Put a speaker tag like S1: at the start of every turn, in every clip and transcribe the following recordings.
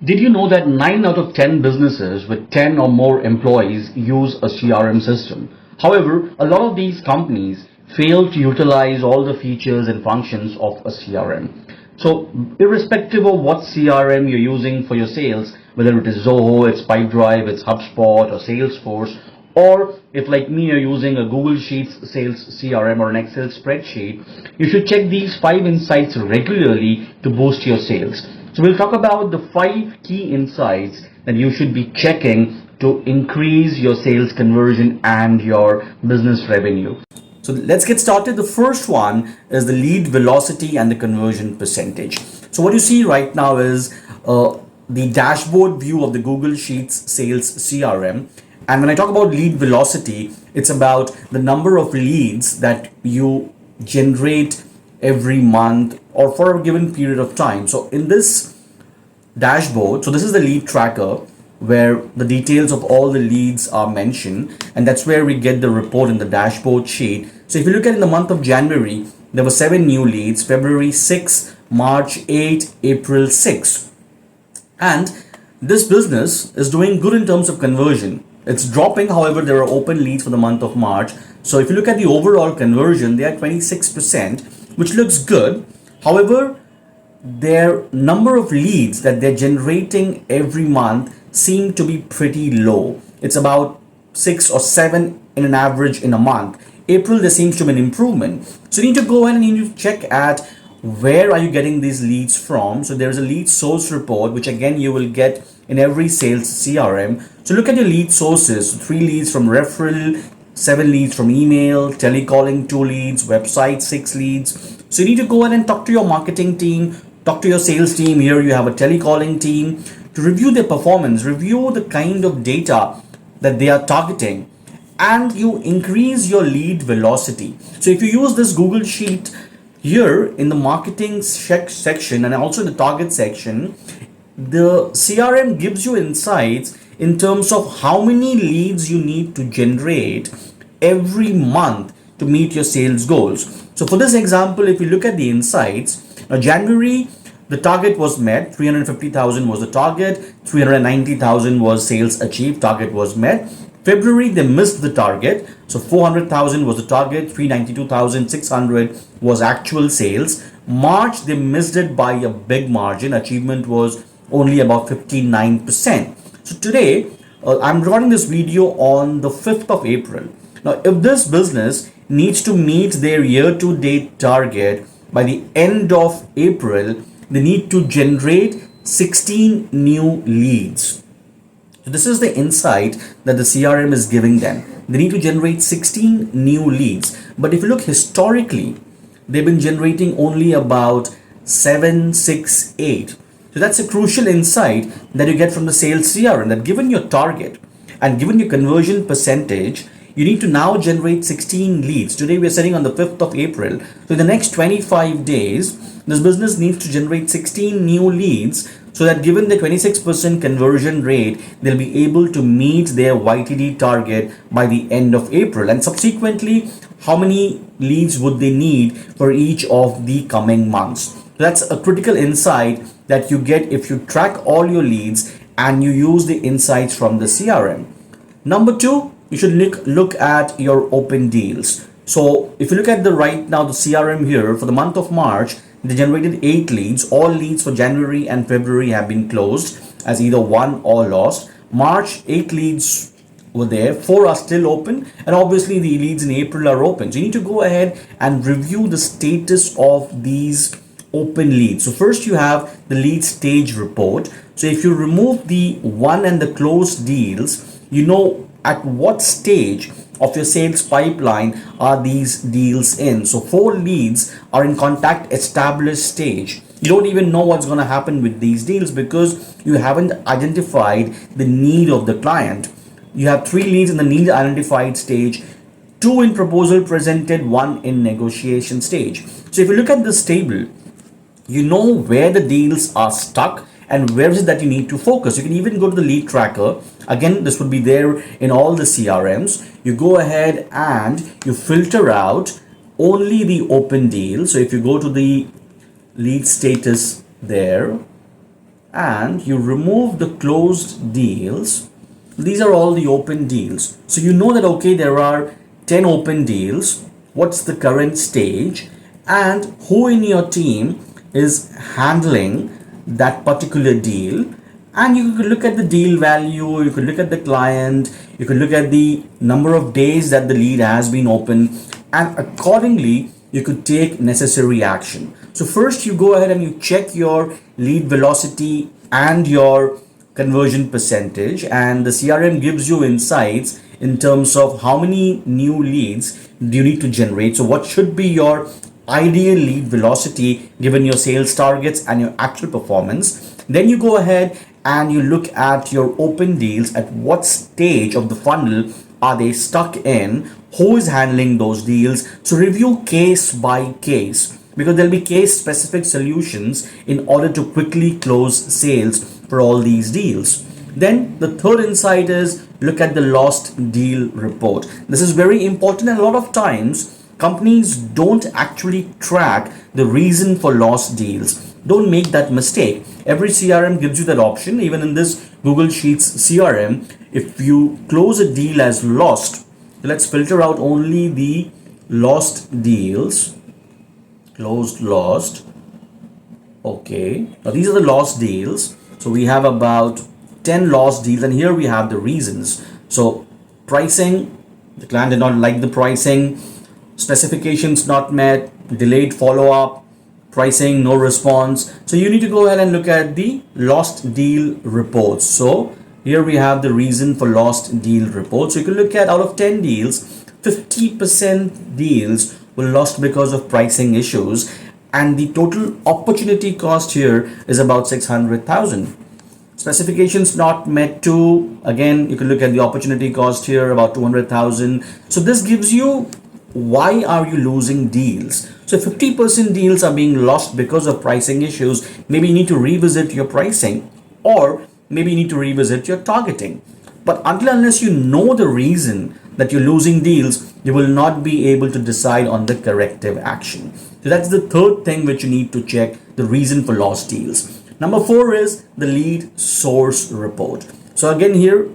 S1: Did you know that 9 out of 10 businesses with 10 or more employees use a CRM system? However, a lot of these companies fail to utilize all the features and functions of a CRM. So, irrespective of what CRM you're using for your sales, whether it is Zoho, it's Pipedrive, it's HubSpot or Salesforce, or if like me you're using a Google Sheets Sales CRM or an Excel spreadsheet, you should check these 5 insights regularly to boost your sales. So we'll talk about the 5 key insights that you should be checking to increase your sales conversion and your business revenue. So let's get started. The first one is the lead velocity and the conversion percentage. So what you see right now is the dashboard view of the Google Sheets Sales CRM. And when I talk about lead velocity, it's about the number of leads that you generate every month or for a given period of time. So in this dashboard, so this is the lead tracker where the details of all the leads are mentioned, and that's where we get the report in the dashboard sheet. So if you look at in the month of January, there were 7 new leads, February 6, March 8, April 6. And this business is doing good in terms of conversion. It's dropping, however, there are open leads for the month of March. So if you look at the overall conversion, they are 26%, which looks good. However, their number of leads that they're generating every month seem to be pretty low. It's about 6 or 7 in an average in a month. April, there seems to be an improvement. So you need to go ahead and you need to check at where are you getting these leads from. So there's a lead source report, which again you will get in every sales CRM. So look at your lead sources. 3 leads from referral, 7 leads from email, telecalling 2 leads, website 6 leads. So you need to go ahead and talk to your marketing team, talk to your sales team. Here you have a telecalling team to review their performance, review the kind of data that they are targeting, and you increase your lead velocity. So if you use this Google Sheet here in the marketing section and also in the target section, the CRM gives you insights in terms of how many leads you need to generate every month to meet your sales goals. So for this example, if you look at the insights, January, the target was met, 350,000 was the target, 390,000 was sales achieved, target was met. February, they missed the target, so 400,000 was the target, 392,600 was actual sales. March, they missed it by a big margin, achievement was only about 59%. So today, I'm recording this video on the 5th of April. Now, if this business needs to meet their year-to-date target by the end of April, they need to generate 16 new leads. So this is the insight that the CRM is giving them. They need to generate 16 new leads. But if you look historically, they've been generating only about 7, 6, 8. So that's a crucial insight that you get from the sales CRM, that given your target and given your conversion percentage, you need to now generate 16 leads. Today we are sitting on the 5th of April. So in the next 25 days, this business needs to generate 16 new leads so that given the 26% conversion rate, they'll be able to meet their YTD target by the end of April. And subsequently, how many leads would they need for each of the coming months? That's a critical insight that you get if you track all your leads and you use the insights from the CRM. Number 2, you should look at your open deals. So if you look at the right now, the CRM here for the month of March, they generated 8 leads. All leads for January and February have been closed as either won or lost. March, 8 leads were there, 4 are still open, and obviously the leads in April are open. So you need to go ahead and review the status of these open leads. So first you have the lead stage report. So if you remove the won and the closed deals, you know at what stage of your sales pipeline are these deals in. So 4 leads are in contact established stage. You don't even know what's going to happen with these deals because you haven't identified the need of the client. You have 3 leads in the need identified stage, 2 in proposal presented, 1 in negotiation stage. So if you look at this table, you know where the deals are stuck and where is it that you need to focus. You can even go to the lead tracker. Again, this would be there in all the CRMs. You go ahead and you filter out only the open deal. So if you go to the lead status there and you remove the closed deals. These are all the open deals. So you know that, okay, there are 10 open deals. What's the current stage and who in your team is handling that particular deal? And you could look at the deal value, you could look at the client, you could look at the number of days that the lead has been open, and accordingly you could take necessary action. So first you go ahead and you check your lead velocity and your conversion percentage, and the CRM gives you insights in terms of how many new leads do you need to generate. So what should be your ideal lead velocity given your sales targets and your actual performance. Then you go ahead and you look at your open deals, at what stage of the funnel are they stuck in, who is handling those deals. So review case by case, because there'll be case specific solutions in order to quickly close sales for all these deals. Then the third insight is look at the lost deal report. This is very important, and a lot of times companies don't actually track the reason for lost deals. Don't make that mistake. Every CRM gives you that option. Even in this Google Sheets CRM, if you close a deal as lost, let's filter out only the lost deals. Closed lost. Okay, now these are the lost deals. So we have about 10 lost deals, and here we have the reasons. So pricing, the client did not like the pricing, specifications not met, delayed follow-up, pricing no response. So you need to go ahead and look at the lost deal reports. So here we have the reason for lost deal reports. So you can look at, out of 10 deals, 50% deals were lost because of pricing issues, and the total opportunity cost here is about 600,000. Specifications not met too, again you can look at the opportunity cost here, about 200,000. So this gives you why are you losing deals. So 50% deals are being lost because of pricing issues. Maybe you need to revisit your pricing, or maybe you need to revisit your targeting. But until unless you know the reason that you're losing deals, you will not be able to decide on the corrective action. So that's the third thing which you need to check, the reason for lost deals. Number 4 is the lead source report. So again here,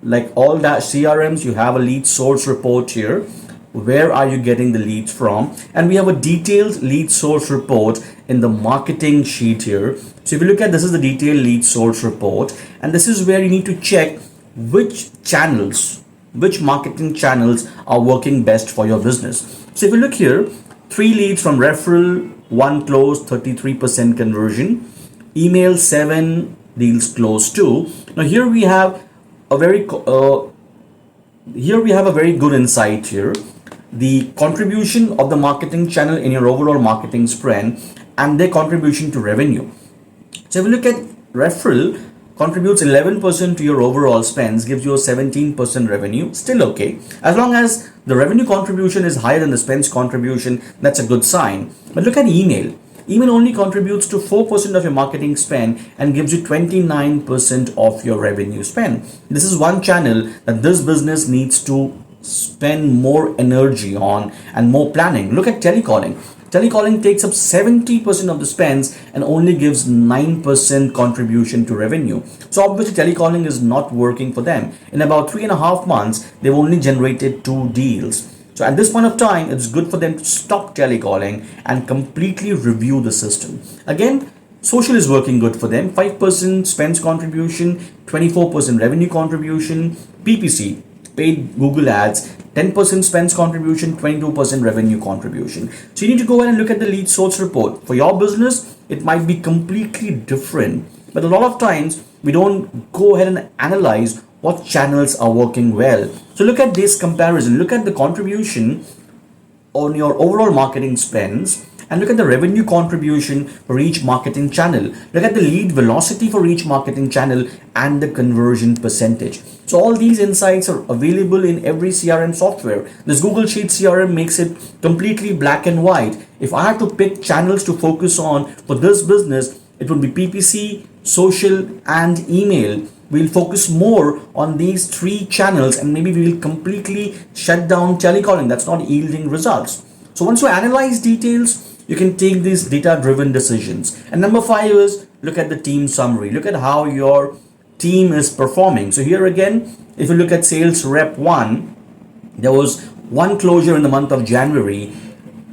S1: like all that CRMs, you have a lead source report here. Where are you getting the leads from? And we have a detailed lead source report in the marketing sheet here. So if you look at, this is the detailed lead source report, and this is where you need to check which channels, which marketing channels are working best for your business. So if you look here, 3 leads from referral, 1 closed, 33% conversion, email 7 deals closed 2. Now here we have a very good insight here. The contribution of the marketing channel in your overall marketing spend and their contribution to revenue. So if you look at referral, contributes 11% to your overall spends, gives you a 17% revenue, still okay. As long as the revenue contribution is higher than the spends contribution, that's a good sign. But look at email. Email only contributes to 4% of your marketing spend and gives you 29% of your revenue spend. This is one channel that this business needs to spend more energy on and more planning. Look at telecalling. Telecalling takes up 70% of the spends and only gives 9% contribution to revenue. So obviously telecalling is not working for them. In about 3.5 months, they've only generated 2 deals. So at this point of time, it's good for them to stop telecalling and completely review the system. Again, social is working good for them. 5% spends contribution, 24% revenue contribution. PPC, paid Google ads, 10% spends contribution, 22% revenue contribution. So you need to go ahead and look at the lead source report. For your business, it might be completely different. But a lot of times, we don't go ahead and analyze what channels are working well. So look at this comparison. Look at the contribution on your overall marketing spends and look at the revenue contribution for each marketing channel. Look at the lead velocity for each marketing channel and the conversion percentage. So all these insights are available in every CRM software. This Google Sheets CRM makes it completely black and white. If I had to pick channels to focus on for this business, it would be PPC, social, and email. We'll focus more on these 3 channels, and maybe we will completely shut down telecalling. That's not yielding results. So once you analyze details, you can take these data-driven decisions. And number 5 is look at the team summary. Look at how your team is performing. So here again, if you look at sales rep 1, there was one closure in the month of January,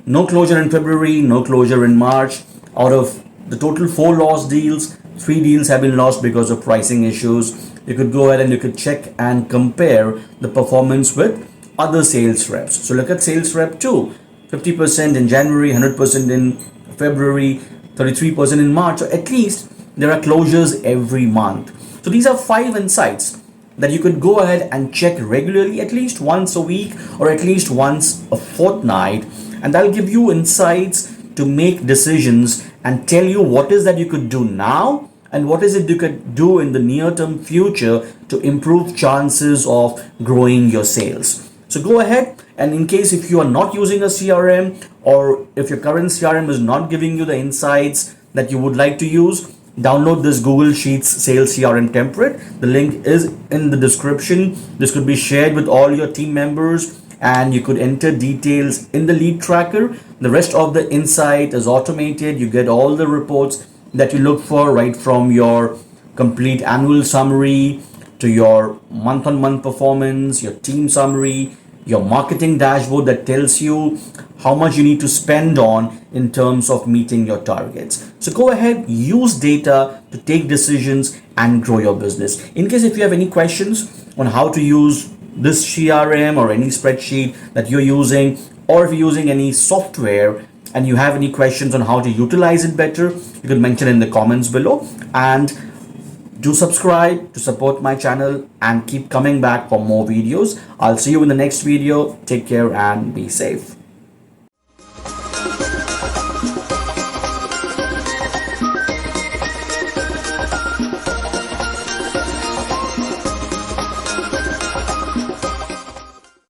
S1: no closure in February, no closure in March. Out of the total 4 lost deals, 3 deals have been lost because of pricing issues. You could go ahead and you could check and compare the performance with other sales reps. So look at sales rep 2, 50% in January, 100% in February, 33% in March. So at least there are closures every month. So these are 5 insights that you could go ahead and check regularly, at least once a week or at least once a fortnight, and that'll give you insights to make decisions and tell you what is that you could do now and what is it you could do in the near term future to improve chances of growing your sales. So go ahead, and in case if you are not using a CRM, or if your current CRM is not giving you the insights that you would like to use, download this Google Sheets Sales CRM template. The link is in the description. This could be shared with all your team members, and you could enter details in the lead tracker. The rest of the insight is automated. You get all the reports that you look for, right from your complete annual summary to your month-on-month performance, your team summary, your marketing dashboard that tells you how much you need to spend on in terms of meeting your targets. So go ahead, use data to take decisions and grow your business. In case if you have any questions on how to use this CRM or any spreadsheet that you're using, or if you're using any software and you have any questions on how to utilize it better, you can mention in the comments below. And do subscribe to support my channel and keep coming back for more videos. I'll see you in the next video. Take care and be safe.